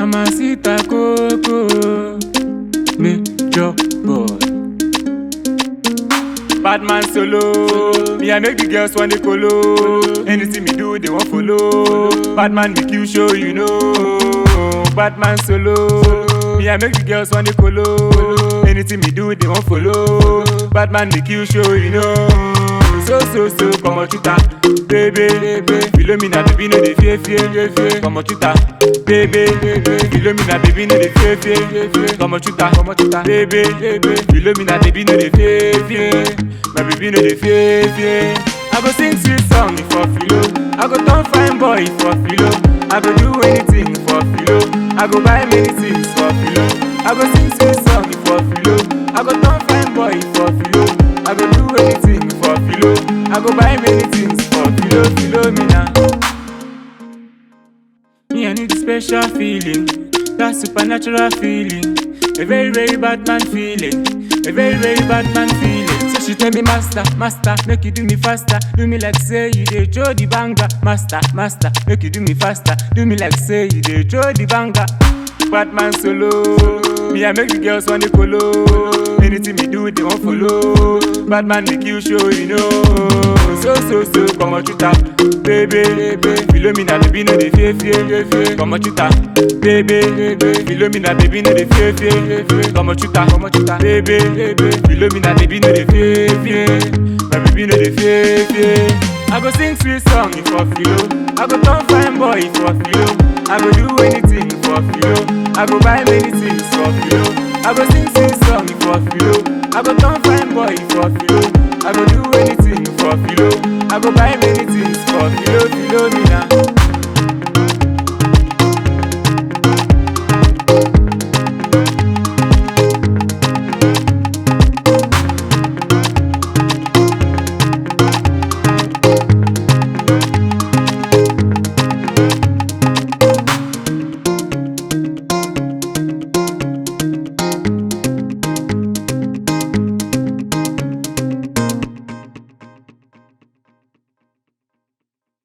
Mamacita Coco, Major boy. Badman solo, me I make the girls want to colo. Anything me do, they want follow. Badman make you show you know. Badman solo, me I make the girls want to colo. Anything me do, they want follow. Badman make you show you know. So, come on, chuta, baby. Philomena, baby, no dey fear. Come on, chuta, baby. Philomena, baby, no dey fear. Come on, chuta, baby. Philomena, baby, no dey fear. My baby, no dey fear. I go sing sweet song for Philo. I go turn fine boy for Philo. I go do anything for Philo. I go buy many things for Philo. I go sing sweet song for Philo. I go turn fine boy for Philo. I go do anything for Philo. I go buy many things for Philomena. Me I need a special feeling, that supernatural feeling, a very bad man feeling, a very bad man feeling. So she tell me, master, make you do me faster, do me like say you dey throw the banger. Master, make you do me faster, do me like say you dey throw the banger. Batman solo, me I make the girls want to colo. Anything me do, they want follow. Batman make you show you know. So, come on, chuta, baby. Philomena, baby, no dey fear. Come on, chuta, baby. Philomena, baby, no dey fear. Come on, chuta, baby. Philomena, baby, no dey fear. My baby, no dey fear. I go sing sweet song for Philo. I go turn fine boy for Philo. I go do anything for Philo. I go buy many things for Philo. I go sing sweet song for Philo. I go turn fine boy for Philo. I go do anything for Philo. I go buy many things for Philomena.